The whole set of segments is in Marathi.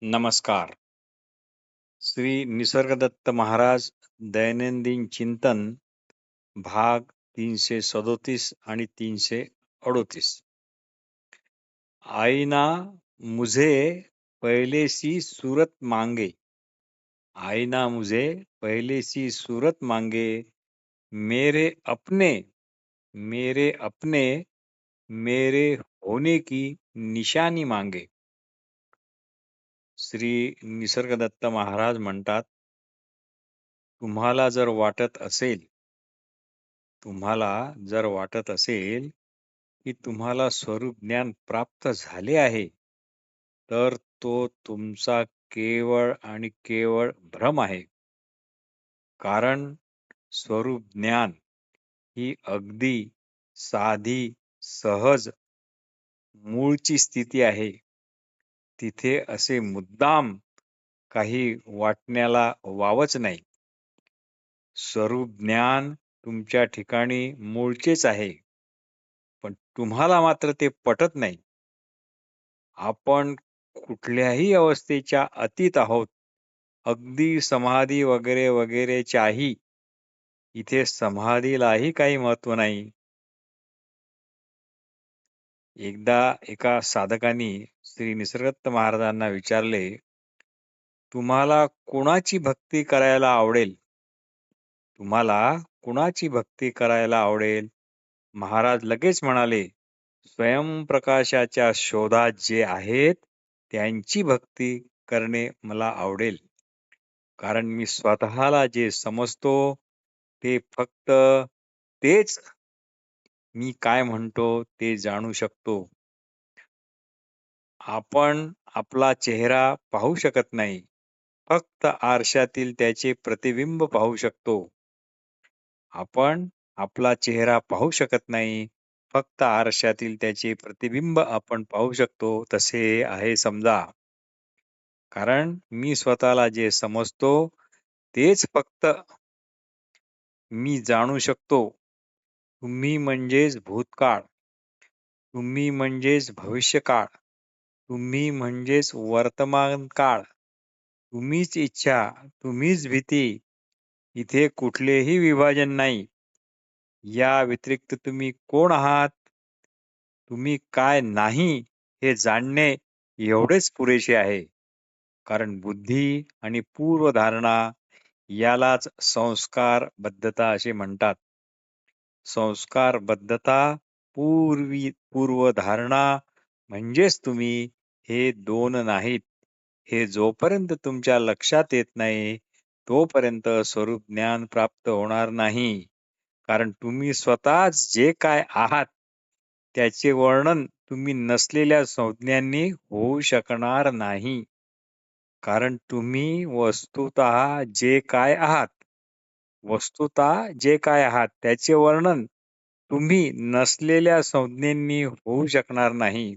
नमस्कार. श्री निसर्गदत्त महाराज दैनंदिन चिंतन भाग 337 आणि 338. आईना मुझे पहले सी सूरत मांगे. आईना मुझे पहले सी सूरत मांगे. मेरे अपने मेरे होने की निशानी मांगे. श्री निसर्गदत्त महाराज म्हणतात, तुम्हाला जर वाटत असेल की तुम्हाला स्वरूप ज्ञान प्राप्त झाले आहे, तर तो तुमचा केवळ आणि केवळ भ्रम आहे. कारण स्वरूप ज्ञान ही अगदी साधी, सहज, मूळची स्थिती आहे. तिथे असे मुद्दाम काही वाटण्याला वावच नाही. स्वरूप ज्ञान तुमच्या ठिकाणी मूळचेच आहे, पण तुम्हाला मात्र ते पटत नाही. आपण कुठल्याही अवस्थेच्या अतीत आहोत. अगदी समाधी वगैरे वगैरेच्याही. इथे समाधीलाही काही महत्व नाही. एकदा एका साधकाने श्री निसर्गदत्त महाराजांना विचारले, तुम्हाला कुणाची भक्ती करायला आवडेल? महाराज लगेच म्हणाले, स्वयंप्रकाशाच्या शोधात जे आहेत त्यांची भक्ती करणे मला आवडेल. कारण मी स्वतःला जे समजतो ते फक्त तेच मी काय म्हणतो ते जाणू शकतो. आपण आपला चेहरा पाहू शकत नाही, फक्त आरशातील त्याचे प्रतिबिंब पाहू शकतो. आपण आपला चेहरा पाहू शकत नाही, फक्त आरशातील त्याचे प्रतिबिंब आपण पाहू शकतो. तसे आहे समजा. कारण मी स्वतःला जे समजतो तेच फक्त मी जाणू शकतो. तुम्ही म्हणजेच भूतकाळ, तुम्ही म्हणजेच भविष्यकाळ, तुम्ही म्हणजेच वर्तमान काळ, तुम्हीच इच्छा, तुम्हीच भीती. इथे कुठलेही विभाजन नाही. या व्यतिरिक्त तुम्ही कोण आहात, तुम्ही काय नाही हे जाणणे एवढेच पुरेसे आहे. कारण बुद्धी आणि पूर्वधारणा यालाच संस्कारबद्धता असे म्हणतात. संस्कारबद्धता, पूर्वधारणा म्हणजेच तुम्ही हे दोन नाहीत. हे जोपर्यंत तुमच्या लक्षात येत नाही, तोपर्यंत स्वरूप ज्ञान प्राप्त होणार नाही. कारण तुम्ही स्वतःच जे काय आहात त्याचे वर्णन तुम्ही नसलेल्या संज्ञांनी होऊ शकणार नाही. कारण तुम्ही वस्तुतः जे काय आहात त्याचे वर्णन तुम्ही नसलेल्या संज्ञांनी होऊ शकणार नाही.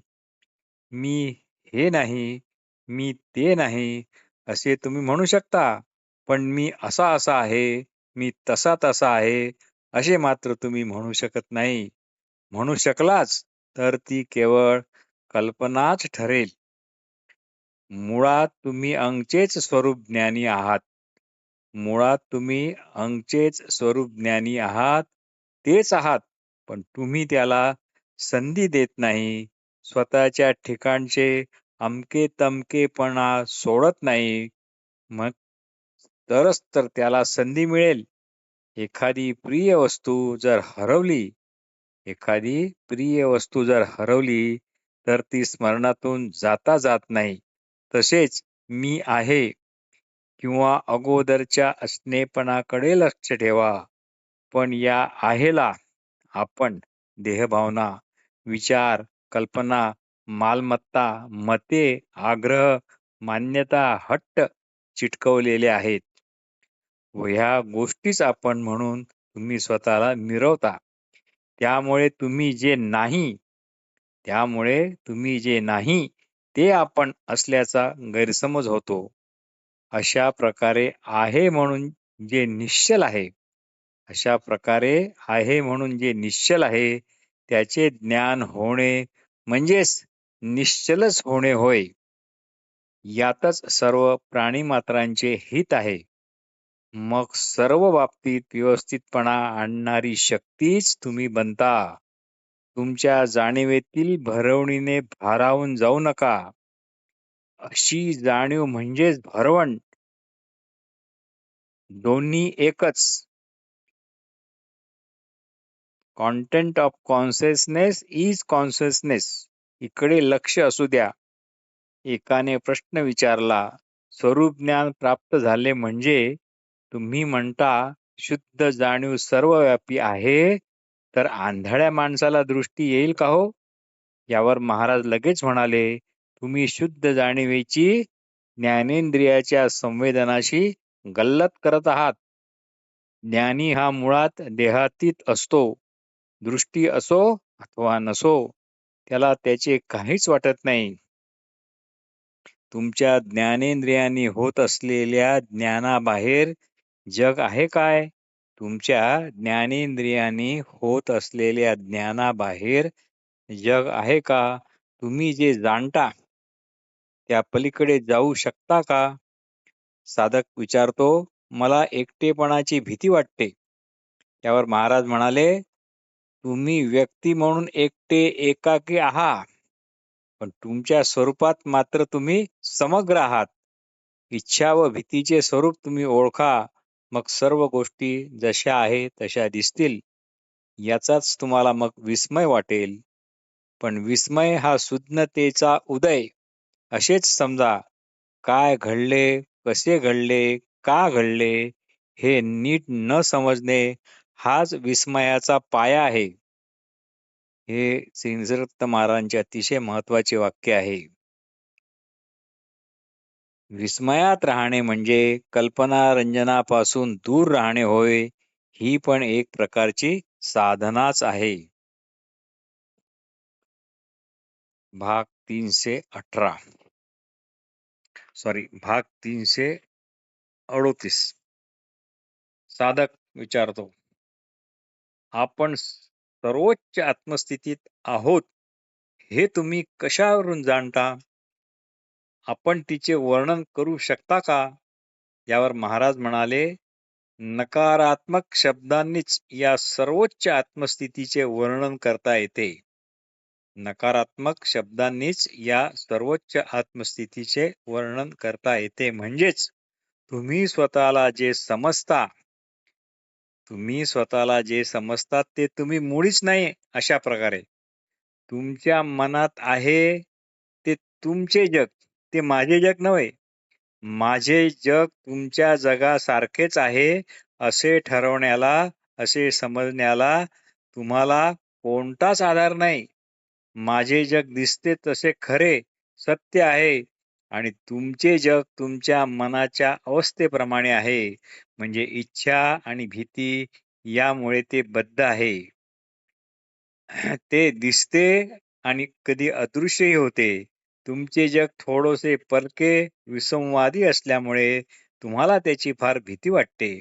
मी हे नाही, मी ते नाही असे तुम्ही म्हणू शकता, पण मी असा आहे, मी तसा आहे असे मात्र तुम्ही म्हणू शकत नाही. म्हणू शकलाच तर ती केवळ कल्पनाच ठरेल. मुळात तुम्ही अंगचेच स्वरूप ज्ञानी आहात. तेच आहात, पण तुम्ही त्याला संधी देत नाही. स्वतःच्या ठिकाणचे अमके तमकेपणा सोडत नाही. मग तरच तर त्याला संधी मिळेल. एखादी प्रिय वस्तू जर हरवली तर ती स्मरणातून जात नाही. तसेच मी आहे किंवा अगोदरच्या असणेपणाकडे लक्ष ठेवा. पण या आहेला आपण देहभावना, विचार, कल्पना, मालमत्ता, मते, आग्रह, मान्यता, हट्ट चिटकवलेले आहेत. व ह्या गोष्टीच आपण म्हणून तुम्ही स्वतःला मिरवता. त्यामुळे तुम्ही जे नाही ते आपण असल्याचा गैरसमज होतो. अशा प्रकारे आहे म्हणून जे निश्चल आहे त्याचे ज्ञान होणे म्हणजेच निश्चलच होणे होय. यातच सर्व प्राणीमात्रांचे हित आहे. मग सर्व बाबतीत व्यवस्थितपणा आणणारी शक्तीच तुम्ही बनता. तुमच्या जाणीवेतील भरवणीने भारावून जाऊ नका. अशी जाणीव म्हणजेच भरवण. दोन्ही एकच. Content of consciousness is consciousness. इकडे लक्ष असू द्या. एकाने प्रश्न विचारला, स्वरूप ज्ञान प्राप्त झाले म्हणजे तुम्ही म्हणता शुद्ध जाणीव सर्वव्यापी आहे, तर आंधळ्या माणसाला दृष्टी येईल का हो? यावर महाराज लगेच म्हणाले, तुम्ही शुद्ध जाणीवेची ज्ञानेंद्रियाच्या संवेदनाशी गल्लत करत आहात. ज्ञानी हा मुळात देहातीत असतो. दृष्टी असो अथवा नसो, त्याला त्याचे काहीच वाटत नाही. तुमच्या ज्ञानेंद्रियांनी होत असलेल्या ज्ञानाबाहेर जग आहे काय? तुमच्या ज्ञानेंद्रियांनी होत असलेल्या ज्ञानाबाहेर जग आहे का? तुम्ही जे जाणता त्या पलीकडे जाऊ शकता का? साधक विचारतो, मला एकटेपणाची भीती वाटते. त्यावर महाराज म्हणाले, तुम्ही व्यक्ती म्हणून एकटे एकाकी आहात, पण तुमच्या स्वरूपात मात्र तुम्ही समग्र आहात. इच्छा व भीतीचे स्वरूप तुम्ही ओळखा, मग सर्व गोष्टी जशा आहे तशा दिसतील. याचाच तुम्हाला मग विस्मय वाटेल. पण विस्मय हा सुज्ञतेचा उदय असेच समजा. काय घडले, कसे घडले, का घडले, हे नीट न समजणे हाच विस्मयाचा पाया आहे. हे श्रीनिसर्गदत्त महाराजांचे अतिशय महत्वाचे वाक्य आहे. विस्मयात राहणे म्हणजे कल्पनारंजनापासून दूर राहणे होय. ही पण एक प्रकारची साधनाच आहे. भाग 318 भाग 338. साधक विचारतो, आपण सर्वोच्च आत्मस्थितीत आहोत हे तुम्ही कशावरून जाणता? आपण तिचे वर्णन करू शकता का? यावर महाराज म्हणाले, नकारात्मक शब्दांनीच या सर्वोच्च आत्मस्थितीचे वर्णन करता येते. नकारात्मक शब्दांनीच या सर्वोच्च आत्मस्थितीचे वर्णन करता येते. म्हणजेच तुम्ही स्वतःला जे समजतात ते तुम्ही मुळीच नाही. अशा प्रकारे तुमच्या मनात आहे ते तुमचे जग, ते माझे जग नव्हे. माझे जग तुमच्या जगासारखेच आहे असे ठरवण्याला, असे समजण्याला तुम्हाला कोणताच आधार नाही. माझे जग दिसते तसे खरे सत्य आहे आणि तुमचे जग तुमच्या मनाच्या अवस्थेप्रमाणे आहे. म्हणजे इच्छा आणि भीती यामुळे ते बद्ध आहे. ते दिसते आणि कधी अदृश्यही होते. तुमचे जग थोडेसे परके विसंवादी असल्यामुळे तुम्हाला त्याची फार भीती वाटते.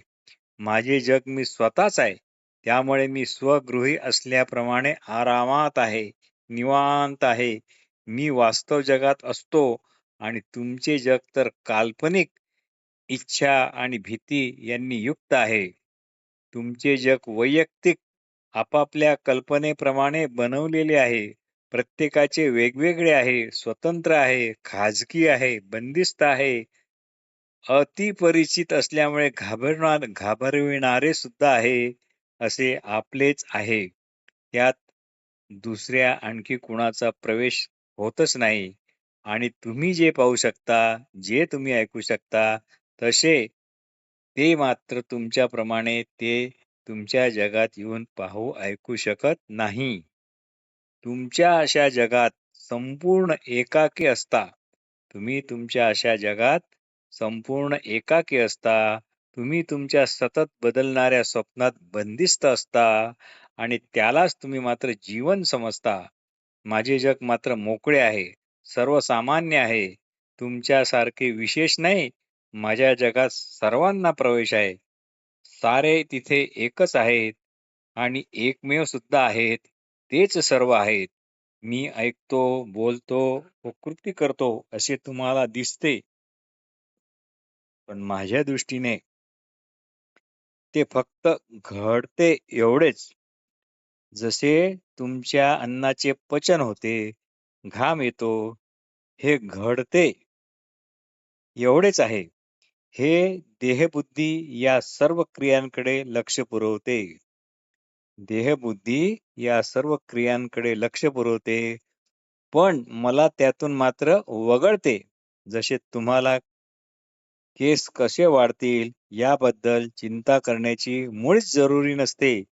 माझे जग मी स्वतःच आहे, त्यामुळे मी स्वगृही असल्याप्रमाणे आरामात आहे, निवांत आहे. मी वास्तव जगात असतो आणि तुमचे जग तर काल्पनिक इच्छा आणि भीती यांनी युक्त आहे. तुमचे जग वैयक्तिक आपापल्या कल्पनेप्रमाणे बनवलेले आहे. प्रत्येकाचे वेगवेगळे आहे, स्वतंत्र आहे, खाजगी आहे, बंदिस्त आहे, अतिपरिचित असल्यामुळे घाबरविणारे सुद्धा आहे, असे आपलेच आहे. त्यात दुसऱ्या आणखी कुणाचा प्रवेश होतच नाही. आणि तुम्ही जे पाहू शकता, जे तुम्ही ऐकू शकता, तसे ते मात्र तुमच्याप्रमाणे ते तुमच्या जगात येऊन पाहू ऐकू शकत नाही. तुमच्या अशा जगात संपूर्ण एकाकी असता. तुम्ही तुमच्या अशा जगात संपूर्ण एकाकी असता. तुम्ही तुमच्या सतत बदलणाऱ्या स्वप्नात बंदिस्त असता आणि त्यालाच तुम्ही मात्र जीवन समजता. माझे जग मात्र मोकळे आहे, सर्वसामान्य आहे, तुमच्यासारखे विशेष नाही. माझ्या जगात सर्वांना प्रवेश आहे. सारे तिथे एकच आहेत आणि एकमेव सुद्धा आहेत. तेच सर्व आहेत. मी ऐकतो, बोलतो व कृती करतो असे तुम्हाला दिसते, पण माझ्या दृष्टीने ते फक्त घडते एवढेच. जसे तुमच्या अन्नाचे पचन होते, घाम येतो, हे घडते एवढेच आहे. हे देहबुद्धी या सर्व क्रियांकडे लक्ष पुरवते. देहबुद्धी या सर्व क्रियांकडे लक्ष पुरवते, पण मला त्यातून मात्र वगळते. जसे तुम्हाला केस कसे वाढतील याबद्दल चिंता करण्याची मुळीच जरुरी नसते.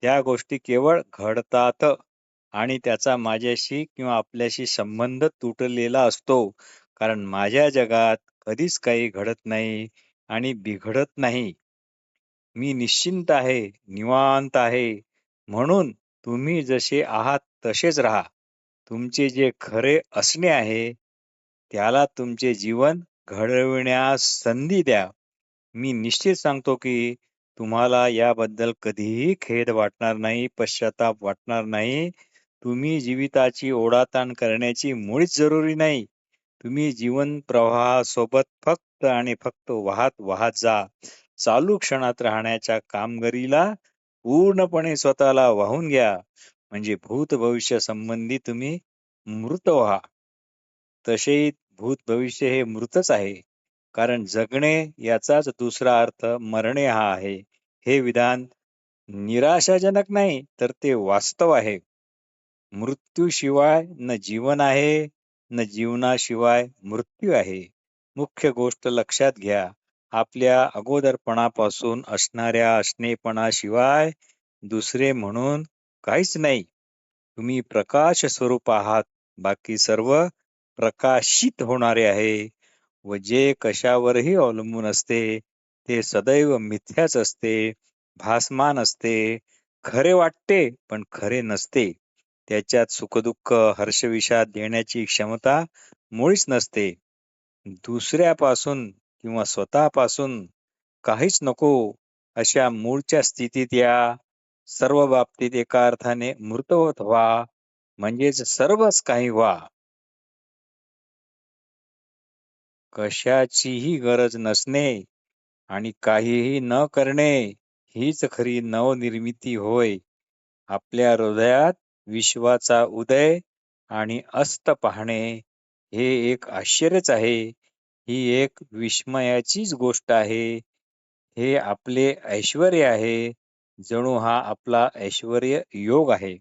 त्या गोष्टी केवळ घडतात आणि त्याचा माझ्याशी किंवा आपल्याशी संबंध तुटलेला असतो. कारण माझ्या जगात कधीच काही घडत नाही आणि बिघडत नाही. मी निश्चिंत आहे, निवांत आहे. म्हणून तुम्ही जसे आहात तसेच राहा. तुमचे जे खरे असणे आहे, त्याला तुमचे जीवन घडविण्यास संधी द्या. मी निश्चित सांगतो की तुम्हाला याबद्दल कधीही खेद वाटणार नाही, पश्चाताप वाटणार नाही. तुम्ही जीविताची ओढाताण करण्याची मुळीच जरुरी नाही. तुम्ही जीवन प्रवाहासोबत फक्त आणि फक्त वाहत वाहत जा. चालू क्षणात राहण्याच्या कामगिरीला पूर्णपणे स्वतःला वाहून घ्या. म्हणजे भूत भविष्य संबंधी तुम्ही मृत व्हा. तसेही भूत भविष्य हे मृतच आहे. कारण जगणे याचाच दुसरा अर्थ मरणे हा आहे. हे विधान निराशाजनक नाही, तर ते वास्तव आहे. मृत्यूशिवाय न जीवन आहे, न जीवनाशिवाय मृत्यू आहे. मुख्य गोष्ट लक्षात घ्या. आपल्या अगोदरपणापासून असणाऱ्या असणेपणाशिवाय दुसरे म्हणून काहीच नाही. तुम्ही प्रकाश स्वरूप आहात. बाकी सर्व प्रकाशित होणारे आहे व जे कशावरही अवलंबून असते ते सदैव मिथ्याच असते, भासमान असते, खरे वाटते पण खरे नसते. त्याच्यात सुखदुःख, हर्षविषाद देण्याची क्षमता मुळीच नसते. दुसऱ्यापासून किंवा स्वतःपासून काहीच नको अशा मूळच्या स्थितीत या. सर्व बाबतीत एका अर्थाने मृतवत व्हा, म्हणजेच सर्वच काही व्हा. कशाचीही गरज नसणे आणि काहीही न करणे हीच खरी नवनिर्मिती होय. आपल्या हृदयात विश्वाचा उदय आणि अस्त पाहणे हे एक आश्चर्यच आहे. ही एक विस्मयाचीच गोष्ट आहे. हे आपले ऐश्वर्य आहे. जणू हा आपला ऐश्वर्य योग आहे.